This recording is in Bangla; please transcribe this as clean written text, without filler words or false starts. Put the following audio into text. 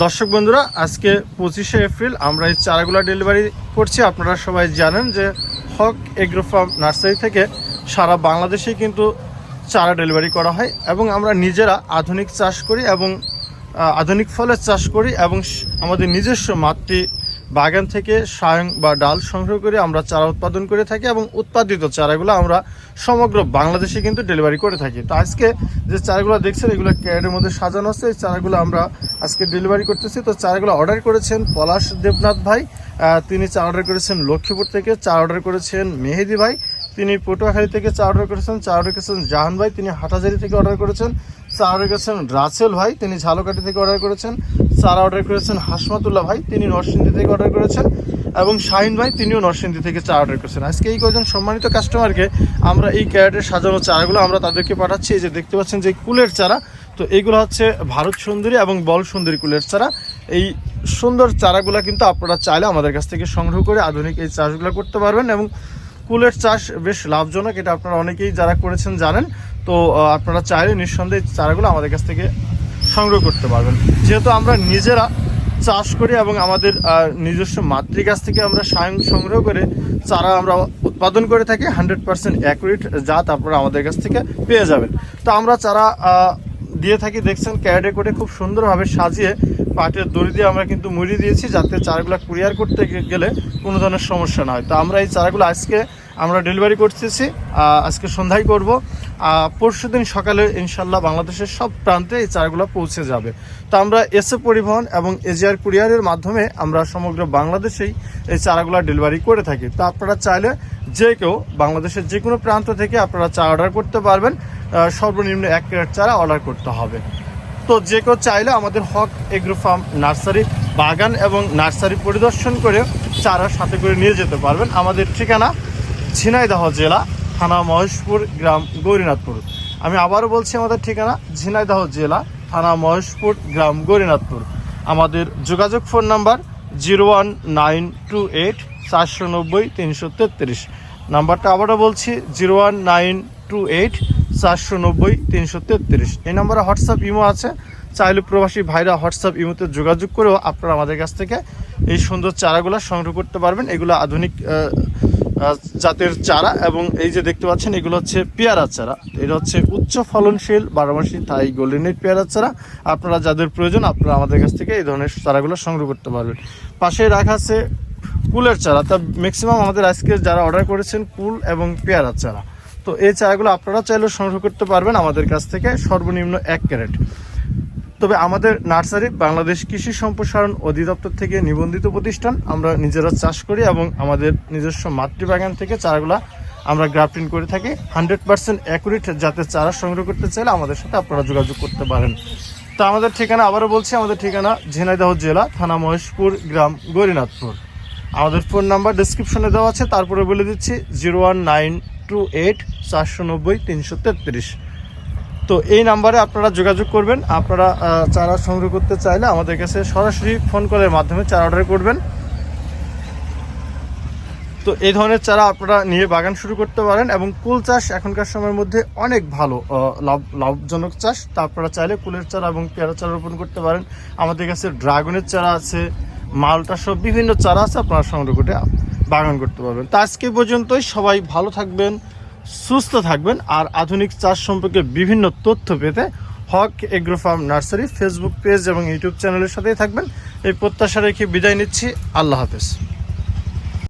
দর্শক বন্ধুরা, আজকে 25শে এপ্রিল আমরা এই চারাগুলো ডেলিভারি করছি। আপনারা সবাই জানেন যে হক এগ্রো ফার্ম নার্সারি থেকে সারা বাংলাদেশেই কিন্তু চারা ডেলিভারি করা হয় এবং আমরা নিজেরা আধুনিক চাষ করি এবং আধুনিক ফলের চাষ করি এবং আমাদের নিজস্ব মাতৃ বাগান থেকে সায়ং বা ডাল সংগ্রহ করে আমরা চারা উৎপাদন করে থাকি এবং উৎপাদিত চারাগুলো আমরা সমগ্র বাংলাদেশে কিন্তু ডেলিভারি করে থাকি। তো আজকে যে চারাগুলো দেখছেন এগুলো ক্যারেটের মধ্যে সাজানো আছে, এই চারাগুলো আমরা আজকে ডেলিভারি করতেছি। তো চারাগুলো অর্ডার করেছেন পলাশ দেবনাথ ভাই, তিনি চারা অর্ডার করেছেন লক্ষ্মীপুর থেকে। চারা অর্ডার করেছেন মেহেদি ভাই, তিনি পটুয়াখালী থেকে চারা অর্ডার করেছেন। চারা অর্ডার করেছেন জাহান ভাই, তিনি হাটাজারি থেকে অর্ডার করেছেন। চারা অর্ডার করেছেন রাসেল ভাই, তিনি ঝালকাঠি থেকে অর্ডার করেছেন। চারা অর্ডার করেছেন হাসমাতুল্লাহ ভাই, তিনি নরসিংদী থেকে অর্ডার করেছেন এবং শাহিন ভাই, তিনিও নরসিংদী থেকে চারা অর্ডার করেছেন। আজকে এই কয়েকজন সম্মানিত কাস্টমারকে আমরা এই ক্যারেটের সাজানো চারাগুলো আমরা তাদেরকে পাঠাচ্ছি। এই যে দেখতে পাচ্ছেন যে কুলের চারা, তো এইগুলো হচ্ছে ভারত সুন্দরী এবং বল সুন্দরী কুলের চারা। এই সুন্দর চারাগুলো কিন্তু আপনারা চাইলে আমাদের কাছ থেকে সংগ্রহ করে আধুনিক এই চাষগুলো করতে পারবেন এবং কুলের চাষ বেশ লাভজনক, এটা আপনারা অনেকেই যারা করেছেন জানেন। তো আপনারা চাইলে নিঃসন্দেহে চারাগুলো আমাদের কাছ থেকে সংগ্রহ করতে পারবেন। যেহেতু আমরা নিজেরা চাষ করি এবং আমাদের নিজস্ব মাতৃ গাছ থেকে আমরা সায়ং সংগ্রহ করে চারা আমরা উৎপাদন করে থাকি, 100% অ্যাকুরেট জাত আপনারা আমাদের কাছ থেকে পেয়ে যাবেন। তো আমরা চারা দিয়ে থাকি, দেখছেন ক্যারেটে করে খুব সুন্দরভাবে সাজিয়ে পাটের দড়ি দিয়ে আমরা কিন্তু মুড়িয়ে দিয়েছি, যাতে চারাগুলো কুরিয়ার করতে গেলে কোনো ধরনের সমস্যা না হয়। তো আমরা এই চারাগুলো আজকে আমরা ডেলিভারি করতেছি, আজকে সন্ধ্যায় করব। পরশুদিন সকালে ইনশাল্লাহ বাংলাদেশের সব প্রান্তে এই চারাগুলো পৌঁছে যাবে। তো আমরা এসএ পরিবহন এবং এজিআর কুরিয়ারের মাধ্যমে আমরা সমগ্র বাংলাদেশেই এই চারাগুলো ডেলিভারি করে থাকি। তো আপনারা চাইলে যে কেউ বাংলাদেশের যে কোনো প্রান্ত থেকে আপনারা চারা অর্ডার করতে পারবেন। সর্বনিম্ন 1 ক্যারেট চারা অর্ডার করতে হবে। তো যে কেউ চাইলে আমাদের হক এগ্রো ফার্ম নার্সারি বাগান এবং নার্সারি পরিদর্শন করে চারা সাথে করে নিয়ে যেতে পারবেন। আমাদের ঠিকানা ঝিনাইদহ জেলা, থানা মহেশপুর, গ্রাম গৌরীনাথপুর। আমি আবারও বলছি, আমাদের ঠিকানা ঝিনাইদহ জেলা, থানা মহেশপুর, গ্রাম গৌরীনাথপুর। আমাদের যোগাযোগ ফোন নাম্বার 01928 490 333। নাম্বারটা আবারও বলছি 01928 490 333। এই নাম্বারে হোয়াটসঅ্যাপ ইমো আছে, চাইলে প্রবাসী ভাইরা হোয়াটসঅ্যাপ ইমোতে যোগাযোগ করেও আপনারা আমাদের কাছ থেকে এই সুন্দর চারাগুলো সংগ্রহ করতে পারবেন। এগুলো আধুনিক জাতের চারা এবং এই যে দেখতে পাচ্ছেন এগুলো হচ্ছে পেয়ারা চারা। এটা হচ্ছে উচ্চ ফলনশীল 12 মাসি থাই গোল্ডেন পেয়ারা চারা। আপনারা যাদের প্রয়োজন আপনারা আমাদের কাছ থেকে এই ধরনের চারাগুলো সংগ্রহ করতে পারবেন। পাশে রাখা আছে কুলের চারা, তা ম্যাক্সিমাম আমাদের আজকে যারা অর্ডার করেছেন কুল এবং পেয়ারা চারা। তো এই চারাগুলো আপনারা চাইলেও সংগ্রহ করতে পারবেন আমাদের কাছ থেকে সর্বনিম্ন 1 ক্যারেট। তবে আমাদের নার্সারি বাংলাদেশ কৃষি সম্প্রসারণ অধিদপ্তর থেকে নিবন্ধিত প্রতিষ্ঠান। আমরা নিজেরা চাষ করি এবং আমাদের নিজস্ব মাতৃবাগান থেকে চারাগুলা আমরা গ্রাফটিং করে থাকি। 100% অ্যাকুরেট জাতের চারা সংগ্রহ করতে চাইলে আমাদের সাথে আপনারা যোগাযোগ করতে পারেন। তো আমাদের ঠিকানা আবারও বলছি, আমাদের ঠিকানা ঝিনাইদহ জেলা, থানা মহেশপুর, গ্রাম গৌরীনাথপুর। আমাদের ফোন নাম্বার ডিসক্রিপশনে দেওয়া আছে, তারপরে বলে দিচ্ছি 01928 490 333। তো এই নাম্বারে আপনারা যোগাযোগ করবেন। আপনারা চারা সংগ্রহ করতে চাইলে আমাদের কাছে সরাসরি ফোন কলের মাধ্যমে চারা অর্ডার করবেন। তো এই ধরনের চারা আপনারা নিয়ে বাগান শুরু করতে পারেন এবং কুল চাষ এখনকার সময়ের মধ্যে অনেক ভালো লাভজনক চাষ। তা আপনারা চাইলে কুলের চারা এবং পেয়ারা চারা রোপণ করতে পারেন। আমাদের কাছে ড্রাগনের চারা আছে, মালটা সব বিভিন্ন চারা আছে, আপনারা সংগ্রহ করে বাগান করতে পারবেন। তো আজকে পর্যন্তই, সবাই ভালো থাকবেন, সুস্থ থাকবেন। আর আধুনিক চাষ সম্পর্কে বিভিন্ন তথ্য পেতে Haque agro farm nursery Facebook page এবং ইউটিউব চ্যানেলের সাথেই থাকবেন। এই প্রত্যাশা রেখে বিদায় নিচ্ছি। আল্লাহ হাফেজ।